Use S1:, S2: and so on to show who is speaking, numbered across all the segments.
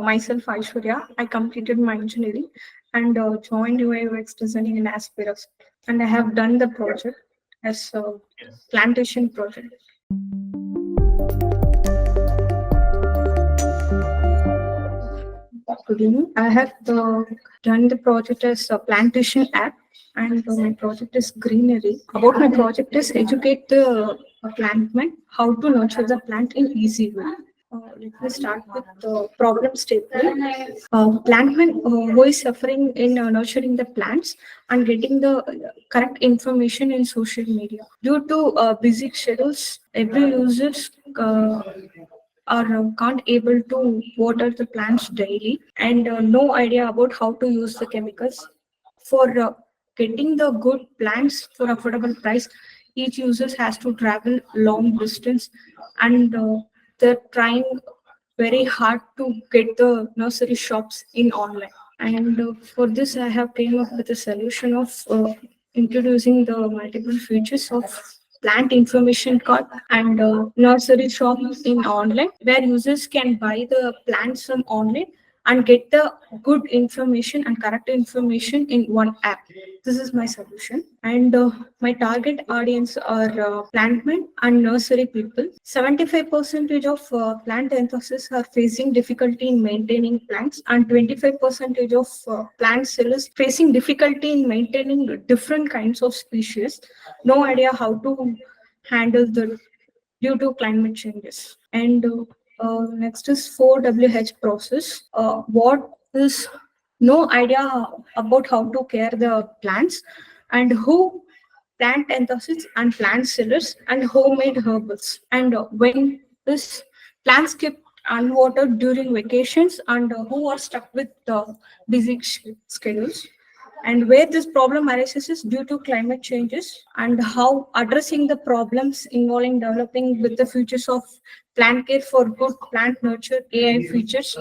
S1: Myself, Aishwarya. I completed my engineering and joined UI/UX designing in Aspira, and I have done the project as a plantation project. Good evening. I have done the project as a plantation app, and my project is Greenery. About my project is educate the plantman how to nurture the plant in easy way. Let me start with the problem statement. Plantman who is suffering in nurturing the plants and getting the correct information in social media. Due to busy schedules, every user uh, are can't able to water the plants daily and no idea about how to use the chemicals. For getting the good plants for affordable price, each user has to travel long distance and they're trying very hard to get the nursery shops in online. And for this, I have came up with a solution of introducing the multiple features of plant information card and nursery shop in online, where users can buy the plants from online and get the good information and correct information in one app. This is my solution. And my target audience are plantmen and nursery people. 75% of plant enthusiasts are facing difficulty in maintaining plants, and 25% of plant sellers facing difficulty in maintaining different kinds of species. No idea how to handle the due to climate changes. And next is 4WH process. What is no idea about how to care the plants, and who plant enthusiasts and plant sellers and homemade herbals. And when this plants kept unwatered during vacations and who are stuck with busy schedules, and where this problem arises is due to climate changes and how addressing the problems involving developing with the futures of plant care for good plant nurture, AI features,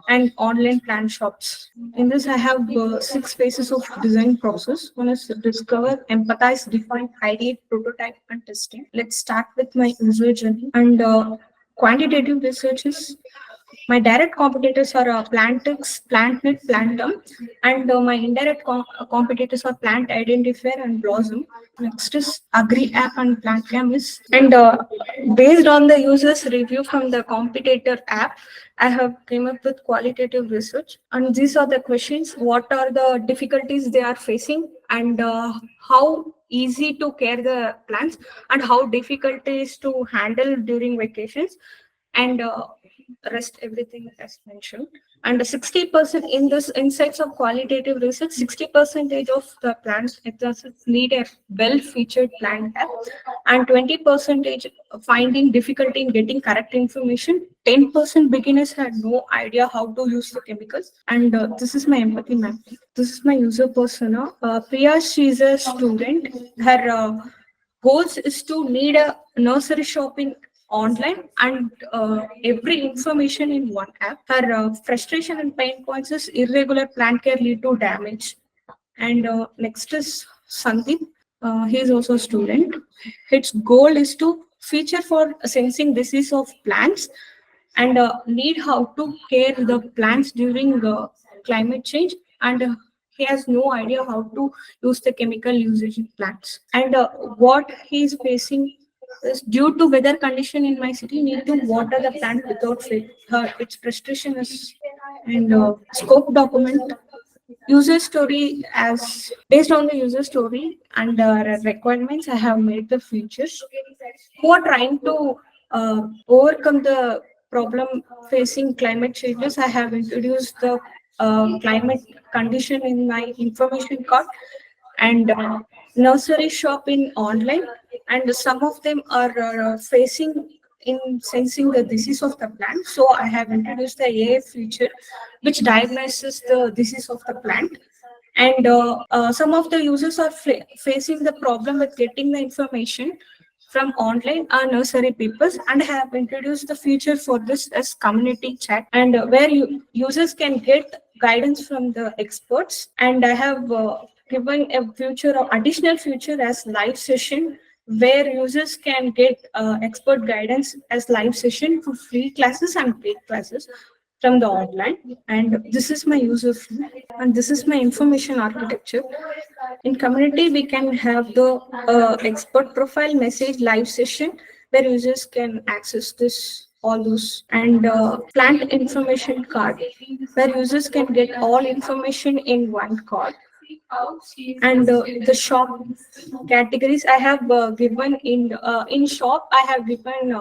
S1: and online plant shops. In this, I have 6 phases of design process. One is discover, empathize, define, ideate, prototype, and testing. Let's start with my user journey. And quantitative research is my direct competitors are Plantix, PlantNet, Plantum, and my indirect competitors are Plant Identifier and Blossom. Next is Agri App and PlantCam is, and based on the users' review from the competitor app, I have came up with qualitative research, and these are the questions: what are the difficulties they are facing, and how easy to care the plants, and how difficult it is to handle during vacations, and rest everything as mentioned. And 60% in this insights of qualitative research, 60% of the plants exercises need a well-featured plant app, and 20% finding difficulty in getting correct information. 10% beginners had no idea how to use the chemicals. And this is my empathy mapping. This is my user persona. Priya, she is a student. Her goals is to need a nursery shopping online and every information in one app. Her frustration and pain points is irregular plant care lead to damage. And next is Sandeep. He is also a student. Its goal is to feature for sensing disease of plants and need how to care the plants during climate change, and he has no idea how to use the chemical usage in plants. And what he is facing is due to weather condition in my city, need to water the plant without fail. Its frustration is, and scope document user story. As based on the user story and requirements, I have made the features who are trying to overcome the problem facing climate changes. I have introduced the climate condition in my information card, and nursery shop in online, and some of them are facing in sensing the disease of the plant. So I have introduced the AI feature which diagnoses the disease of the plant. And some of the users are facing the problem with getting the information from online nursery people, and have introduced the feature for this as community chat, and where users can get guidance from the experts. And I have given a future of additional feature as live session, where users can get expert guidance as live session for free classes and paid classes. from the online, and this is my user flow, and this is my information architecture. In community, we can have the expert profile message live session where users can access this all those, and plant information card where users can get all information in one card, and the shop categories I have given in shop I have given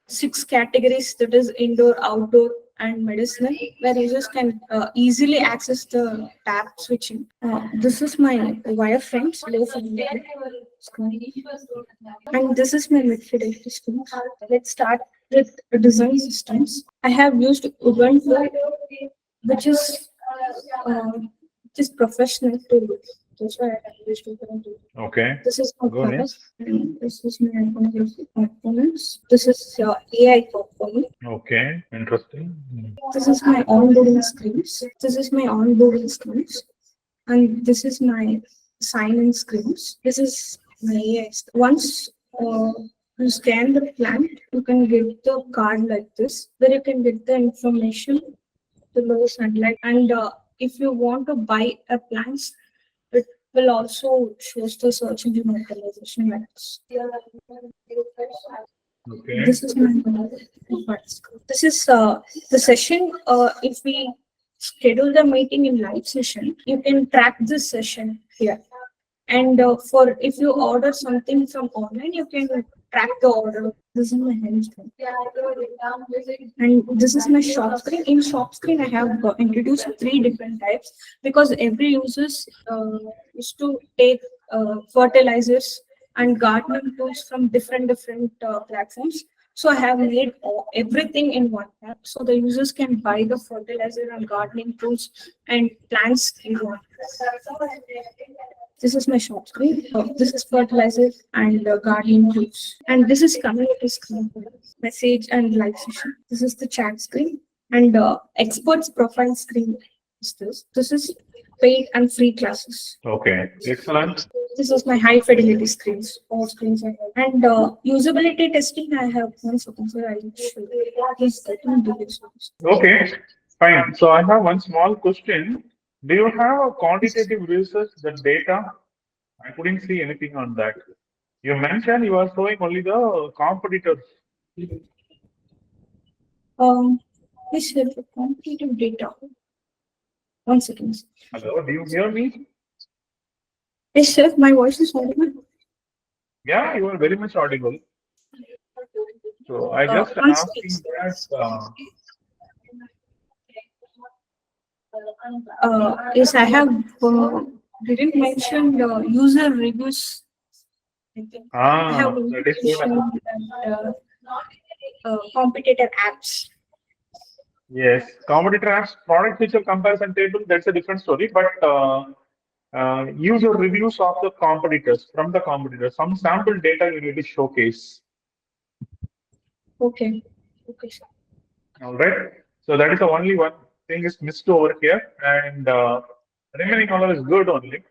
S1: 6 categories, that is indoor, outdoor, and medicinal, where users can easily access the tab switching. This is my wireframes low fidelity screen, and this is my mid fidelity screen. Let's start with design systems. I have used Ubuntu, which is uh, just professional tool. That's why I have used Ubuntu.
S2: Okay.
S1: This is my
S2: Go ahead.
S1: class, and this is my components. This is AI component.
S2: Okay. Interesting.
S1: This is my onboarding screens. This is my onboarding screens, and this is my sign-in screens. This is my AI. Once you scan the plant, you can get the card like this, where you can get the information, the low sunlight, and if you want to buy a plant, it will also shows the search engine optimization like this.
S2: Okay.
S1: This is my this is the session. If we schedule the meeting in live session, you can track this session here. And for if you order something from online, you can track the order. This is my hand screen. And this is my shop screen. In shop screen, I have introduced 3 different types because every users is to take fertilizers and gardening tools from different platforms. So I have made everything in one app, so the users can buy the fertilizer and gardening tools and plants in one. This is my shop screen. This is fertilizer and gardening tools. And this is community screen, message and live session. This is the chat screen. And experts profile screen is this. This is paid and free classes.
S2: Okay. Excellent.
S1: This is my high fidelity screens. All screens I have. And usability testing, I have one second, so I'll show you. Please get in details.
S2: Okay. Fine. So I have one small question. Do you have a quantitative research the data? I couldn't see anything on that. You mentioned you are showing only the competitors.
S1: Please have the competitive data. One second.
S2: Hello, do you hear me?
S1: Yes, sir. My voice is audible.
S2: Yeah, you are very much audible. So I just
S1: One
S2: asking
S1: second.
S2: that.
S1: Yes, I have didn't mention the user reviews. I think. I have
S2: That is good.
S1: mentioned competitor apps.
S2: Yes, competitor apps, product feature comparison table, that's a different story. But user reviews of the competitors from the competitors, some sample data you need to showcase.
S1: Okay. Okay, sir.
S2: All right. So that is the only one thing is missed over here, and remaining color is good only.